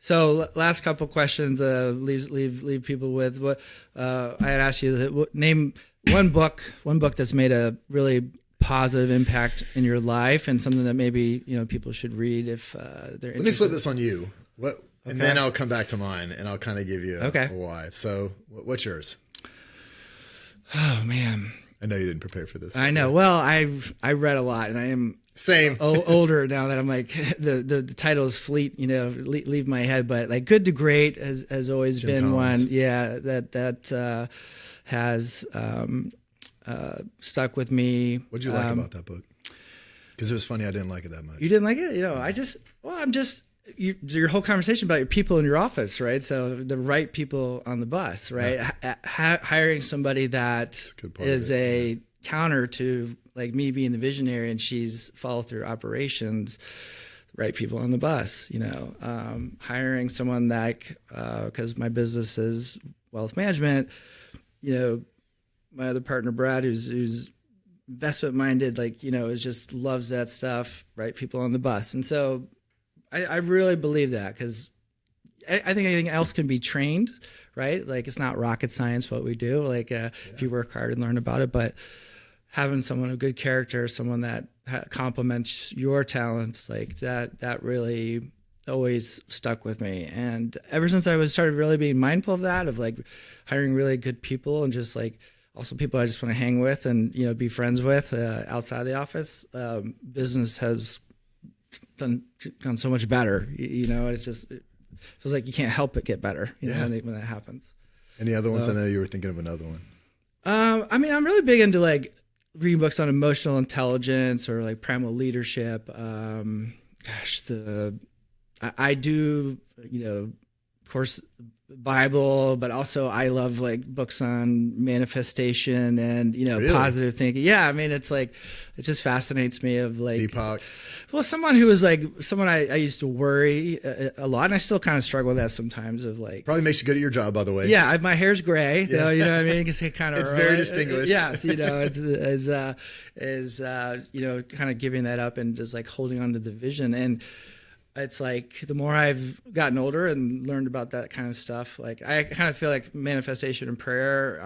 So last couple questions, leave people with what I had asked you. Name one book that's made a really positive impact in your life, and something that maybe people should read if they're interested. Let me flip this on you. And then I'll come back to mine, and I'll kind of give you a why. So, what's yours? Oh man, I know you didn't prepare for this. I know. Well, I read a lot, and I am same older now that I'm like the title is fleet, leave my head, but like Good to Great has always Jim been Collins. one, that has stuck with me. What'd you like about that book? Because it was funny, I didn't like it that much. You didn't like it, I'm just. Your whole conversation about your people in your office, right? So the right people on the bus, right? Yeah. Hiring somebody that is a counter to like me being the visionary, and she's follow through operations. Right people on the bus, hiring someone that because my business is wealth management. My other partner Brad, who's investment minded, is just loves that stuff. Right people on the bus, and so. I really believe that, because I think anything else can be trained, right? Like it's not rocket science what we do. Like if you work hard and learn about it, but having someone of good character, someone that complements your talents, like that really always stuck with me. And ever since I started really being mindful of that, of like hiring really good people, and just like also people I just want to hang with and be friends with outside the office, business has gone so much better. It feels like you can't help but get better when that happens. Any other ones? I know you were thinking of another one. I'm really big into like reading books on emotional intelligence or like primal leadership. I do, of course, Bible, but also I love like books on manifestation and Really? Positive thinking. Yeah, it's like it just fascinates me of like Deepak. Well, someone who was like someone I used to worry a lot, and I still kind of struggle with that sometimes. Of like probably makes you good at your job, by the way. Yeah, my hair's gray. Yeah. You know what I mean? It's kind of it's very distinguished. Yes, kind of giving that up and just like holding on to the vision. And it's like the more I've gotten older and learned about that kind of stuff, like I kind of feel like manifestation and prayer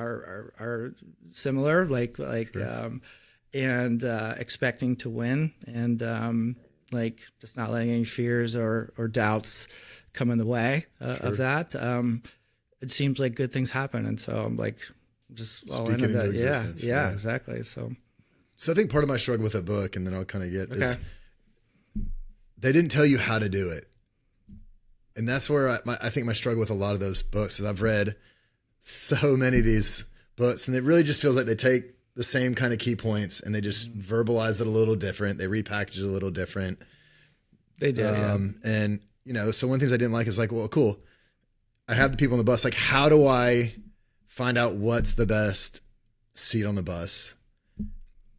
are similar, sure. And expecting to win, and like just not letting any fears or doubts come in the way of that. It seems like good things happen, and so I'm like just all into that. Yeah, exactly. So I think part of my struggle with that book, and then I'll kind of get is they didn't tell you how to do it. And that's where I think my struggle with a lot of those books is I've read so many of these books, and it really just feels like they take the same kind of key points and they just verbalize it a little different. They repackage it a little different. They do. And, so one of the things I didn't like is like, well, cool. I have the people on the bus. Like, how do I find out what's the best seat on the bus?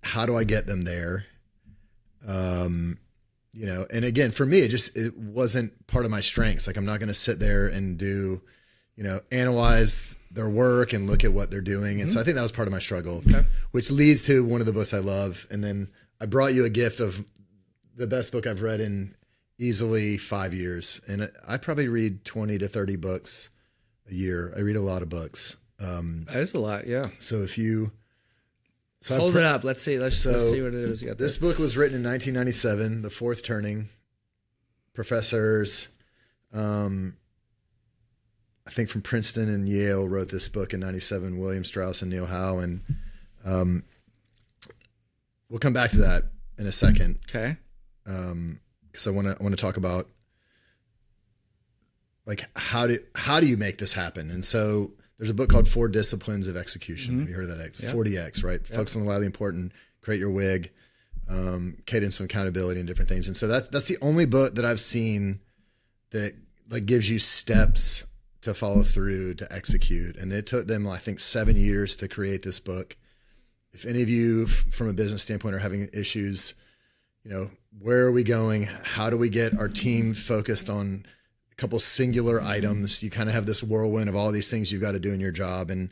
How do I get them there? And again, for me, it wasn't part of my strengths. Like I'm not going to sit there and do, analyze their work and look at what they're doing. And so I think that was part of my struggle, which leads to one of the books I love. And then I brought you a gift of the best book I've read in easily 5 years. And I probably read 20 to 30 books a year. I read a lot of books. That is a lot. Yeah. So if you, hold it up. Let's see what it is. You got this book was written in 1997, The Fourth Turning. Professors, I think from Princeton and Yale wrote this book in 97, William Strauss and Neil Howe. And we'll come back to that in a second. Okay. Because I want to talk about like how do you make this happen? And so there's a book called 4 Disciplines of Execution. Mm-hmm. Have you heard of that? Yep. 40X, right? Yep. Focus on the wildly important, create your wig, cadence of accountability and different things. And so that's the only book that I've seen that like gives you steps to follow through to execute. And it took them, I think, 7 years to create this book. If any of you from a business standpoint are having issues, where are we going? How do we get our team focused on a couple singular items? You kind of have this whirlwind of all these things you've got to do in your job. And,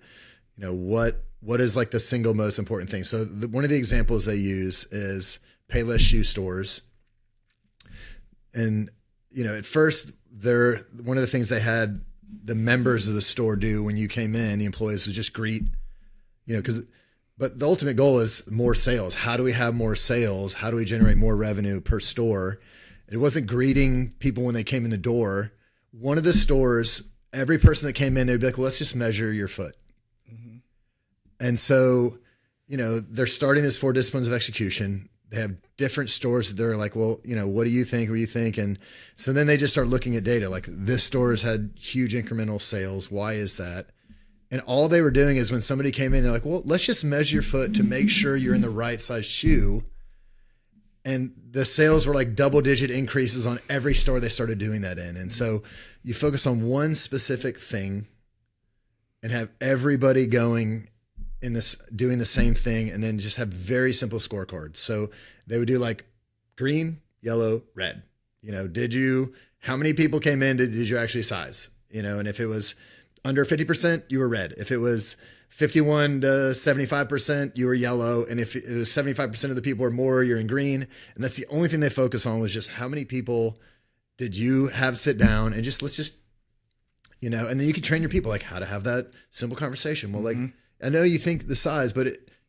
what is like the single most important thing? So one of the examples they use is Payless shoe stores. And, at first one of the things they had the members of the store do when you came in, the employees would just greet, but the ultimate goal is more sales. How do we have more sales? How do we generate more revenue per store? It wasn't greeting people when they came in the door. One of the stores, every person that came in, they'd be like, well, let's just measure your foot. Mm-hmm. And so, they're starting this 4 Disciplines of Execution. They have different stores that they're like, well, what do you think? What do you think? And so then they just start looking at data. Like this store has had huge incremental sales. Why is that? And all they were doing is when somebody came in, they're like, well, let's just measure your foot to make sure you're in the right size shoe. And the sales were like double-digit increases on every store they started doing that in. And so you focus on one specific thing and have everybody going doing the same thing, and then just have very simple scorecards. So they would do like green, yellow, red. How many people came in? Did you actually size? And if it was under 50%, you were red. If it was 51 to 75%, you were yellow. And if it was 75% of the people or more, you're in green. And that's the only thing they focus on, was just how many people did you have sit down, and let's just, and then you can train your people, like how to have that simple conversation. Well, like, I know you think the size, but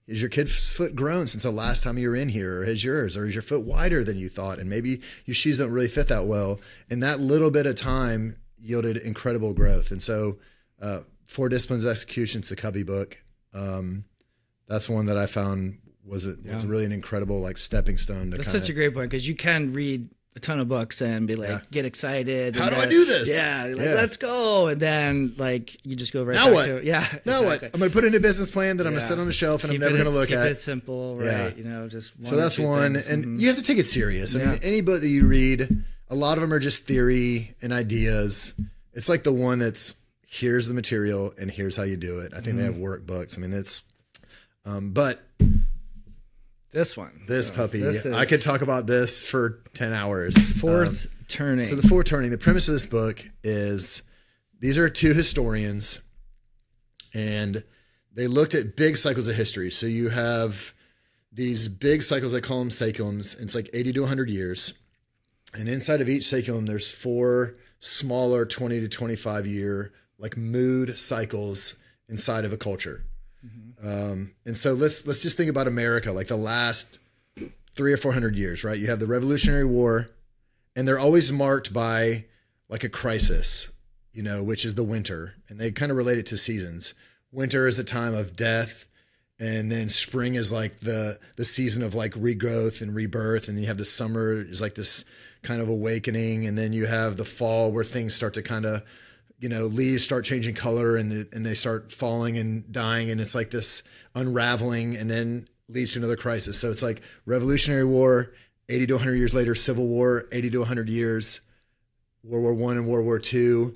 is your kid's foot grown since the last time you were in here, or is your foot wider than you thought? And maybe your shoes don't really fit that well. And that little bit of time yielded incredible growth. And so, 4 Disciplines of Execution, it's a Covey book. That's one that I found was really an incredible like stepping stone. That's such a great point, because you can read a ton of books and be like, get excited. How do I do this? Yeah. Let's go. And then like, you just go right now back what? to it. Yeah. Now what? I'm going to put in a business plan that I'm going to sit on the shelf and I'm never going to look at. Keep it simple, right? Just one. So that's one. Things. And you have to take it serious. I mean, any book that you read, a lot of them are just theory and ideas. It's like the one that's, here's the material and here's how you do it. I think they have workbooks. I mean, but this puppy, I could talk about this for 10 hours. Fourth Turning. So the Fourth Turning, the premise of this book is, these are 2 historians, and they looked at big cycles of history. So you have these big cycles, I call them cyclums. It's like 80 to 100 years. And inside of each cyclum, there's 4 smaller 20 to 25 year like mood cycles inside of a culture. And so let's just think about America, like the last 300 or 400 years, right? You have the Revolutionary War, and they're always marked by like a crisis, which is the winter. And they kind of relate it to seasons. Winter is a time of death, and then spring is like the season of like regrowth and rebirth. And you have the summer is like this kind of awakening. And then you have the fall where things start to kind of, leaves start changing color and they start falling and dying. And it's like this unraveling, and then leads to another crisis. So it's like Revolutionary War, 80 to 100 years later, Civil War, 80 to 100 years, World War I and World War II.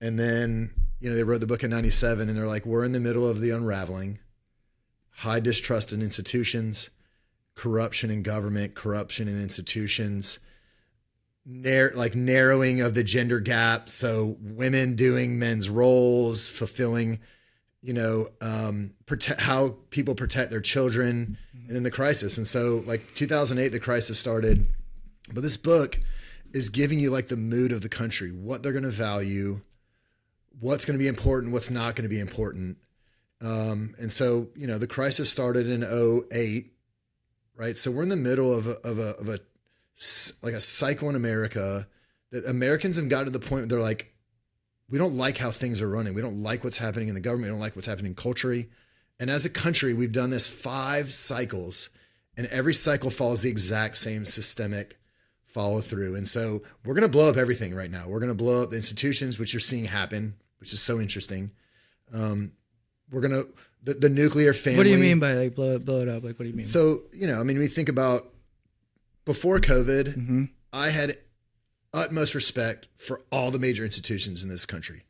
And then, they wrote the book in 97, and they're like, we're in the middle of the unraveling, high distrust in institutions, corruption in government, corruption in institutions, narrowing of the gender gap. So women doing men's roles, fulfilling, how people protect their children, and then the crisis. And so like 2008, the crisis started, but this book is giving you like the mood of the country, what they're going to value, what's going to be important, what's not going to be important. And so, the crisis started in 2008, right? So we're in the middle of a cycle in America that Americans have gotten to the point where they're like, we don't like how things are running. We don't like what's happening in the government. We don't like what's happening culturally. And as a country, we've done this 5 cycles, and every cycle follows the exact same systemic follow through. And so we're going to blow up everything right now. We're going to blow up the institutions, which you're seeing happen, which is so interesting. We're going to, the nuclear family. What do you mean by like blow it up? Like, what do you mean? So, I mean, we think about before COVID, I had utmost respect for all the major institutions in this country.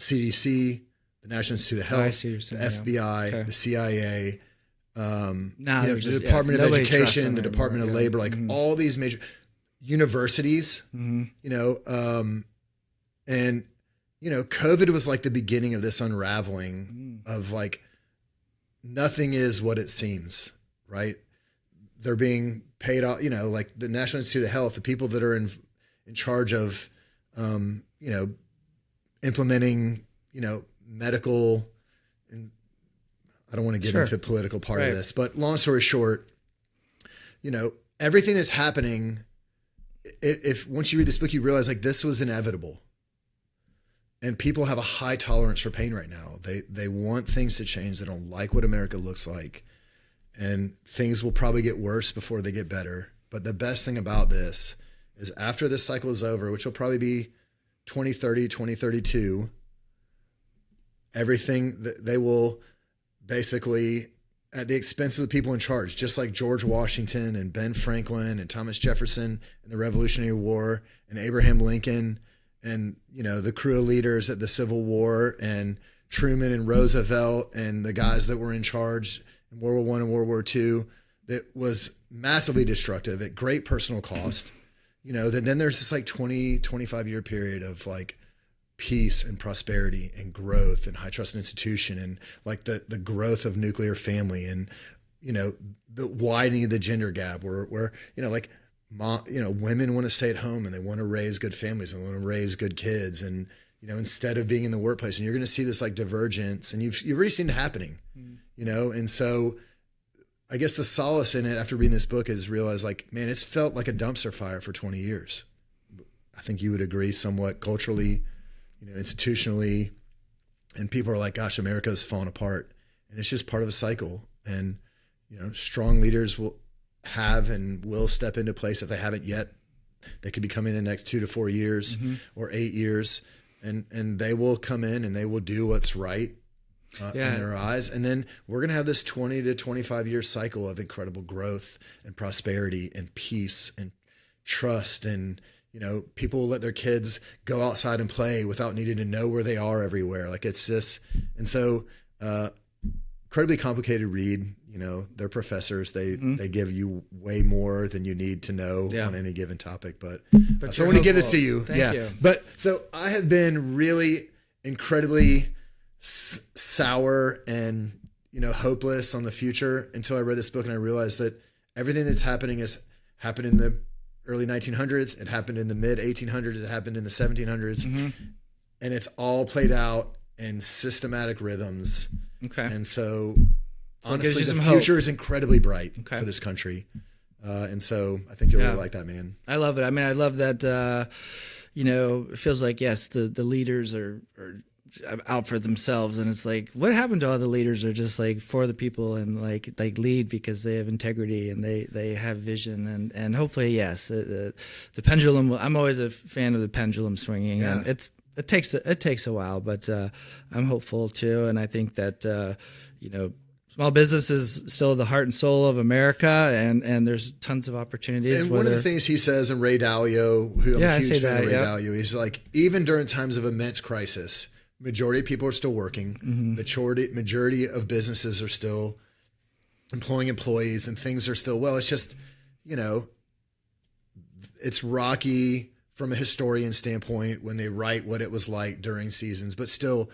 CDC, the National Institute of Health, the FBI, the CIA, the Department of Education, the Department of Labor, like all these major universities, and, COVID was like the beginning of this unraveling of like, nothing is what it seems, right? They're being paid off, like the National Institute of Health, the people that are in charge of, implementing, medical, and I don't want to get into the political part of this, but long story short, everything that's happening, if once you read this book, you realize like this was inevitable. And people have a high tolerance for pain right now. They want things to change. They don't like what America looks like. And things will probably get worse before they get better. But the best thing about this is after this cycle is over, which will probably be 2030, 2032, everything that they will basically, at the expense of the people in charge, just like George Washington and Ben Franklin and Thomas Jefferson in the Revolutionary War and Abraham Lincoln and, the crew of leaders at the Civil War and Truman and Roosevelt and the guys that were in charge in World War I and World War II, that was massively destructive at great personal cost. Then there's this like 20, 25 year period of like peace and prosperity and growth and high trust institution and like the growth of nuclear family and, the widening of the gender gap where women want to stay at home and they want to raise good families and want to raise good kids. And, instead of being in the workplace, and you're going to see this like divergence, and you've already seen it happening, and so I guess the solace in it after reading this book is realize like, man, it's felt like a dumpster fire for 20 years. I think you would agree somewhat culturally, institutionally, and people are like, gosh, America's fallen apart, and it's just part of a cycle. And, strong leaders will have and will step into place if they haven't yet. They could be coming in the next 2 to 4 years or 8 years, and they will come in and they will do what's right in their eyes. And then we're going to have this 20 to 25 year cycle of incredible growth and prosperity and peace and trust. And, people will let their kids go outside and play without needing to know where they are everywhere. Like it's this. And so, incredibly complicated read. They're professors. They give you way more than you need to know on any given topic. But so I want to give this to you. Thank you. But so I have been really incredibly sour and, hopeless on the future until I read this book and I realized that everything that's happening has happened in the early 1900s. It happened in the mid 1800s. It happened in the 1700s. And it's all played out in systematic rhythms. Okay. And so honestly, the future is incredibly bright for this country. And so I think you'll really like that, man. I love it. I mean, I love that, it feels like, yes, the leaders are out for themselves. And it's like, what happened to all the leaders are just like for the people and like lead because they have integrity and they have vision. And hopefully, yes, the pendulum, I'm always a fan of the pendulum swinging. Yeah. And it takes a while, but I'm hopeful too. And I think that, small business is still the heart and soul of America, and there's tons of opportunities. And one of the things he says, and Ray Dalio, who I'm a huge fan of Ray Dalio, he's like, even during times of immense crisis, majority of people are still working. Majority of businesses are still employing employees, and things are still, well, it's just, it's rocky from a historian standpoint when they write what it was like during seasons, but still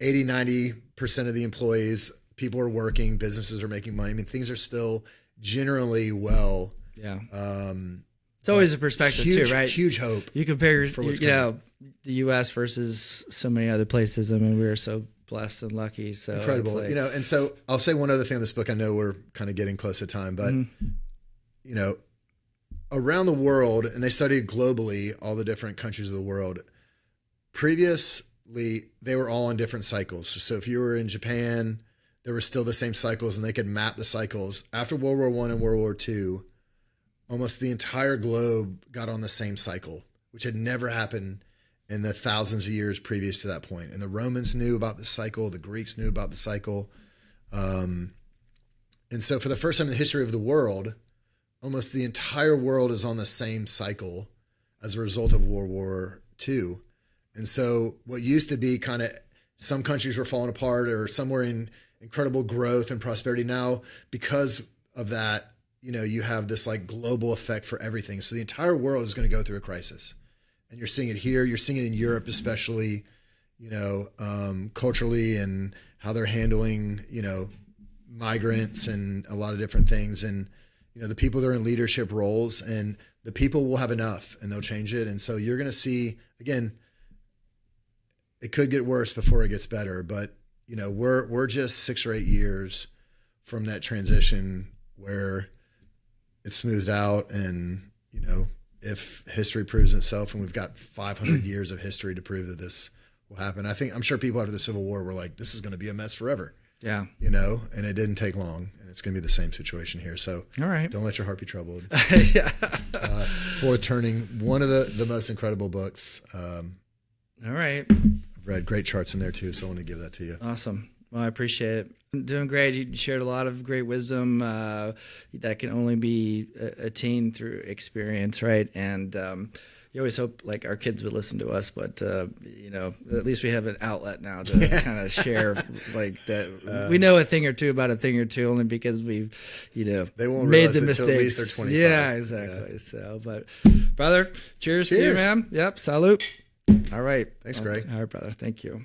80-90% of the employees, people are working, businesses are making money. I mean, things are still generally well. Yeah. It's always a perspective too, right? Huge hope. You compare, the U.S. versus so many other places. I mean, we're so blessed and lucky. So incredible, and so I'll say one other thing on this book. I know we're kind of getting close to time, but around the world, and they studied globally all the different countries of the world. Previous they were all on different cycles. So if you were in Japan, there were still the same cycles, and they could map the cycles. After World War I and World War II, almost the entire globe got on the same cycle, which had never happened in the thousands of years previous to that point. And the Romans knew about the cycle. The Greeks knew about the cycle. And so for the first time in the history of the world, almost the entire world is on the same cycle as a result of World War II. And so what used to be kind of some countries were falling apart or somewhere in incredible growth and prosperity, now because of that, you have this like global effect for everything. So the entire world is going to go through a crisis, and you're seeing it here. You're seeing it in Europe, especially, culturally, and how they're handling, migrants and a lot of different things. And, the people that are in leadership roles, and the people will have enough and they'll change it. And so you're going to see, again, it could get worse before it gets better, but we're just 6 or 8 years from that transition where it's smoothed out. And, if history proves itself, and we've got 500 years of history to prove that this will happen. I'm sure people after the Civil War were like, this is going to be a mess forever. Yeah. And it didn't take long, and it's going to be the same situation here. So all right, don't let your heart be troubled. Yeah. Fourth Turning, one of the most incredible books. All right. I've read great charts in there too, so I want to give that to you. Awesome. Well, I appreciate it. Doing great. You shared a lot of great wisdom that can only be attained through experience, right? And you always hope like our kids would listen to us, but at least we have an outlet now to kind of share like that. We know a thing or two about a thing or two only because we've, they won't made realize the mistakes. Until at least they're 25. Yeah, exactly. Yeah. So, but brother, cheers to you, man. Yep. Salute. All right. Thanks, Greg. All right, brother. Thank you.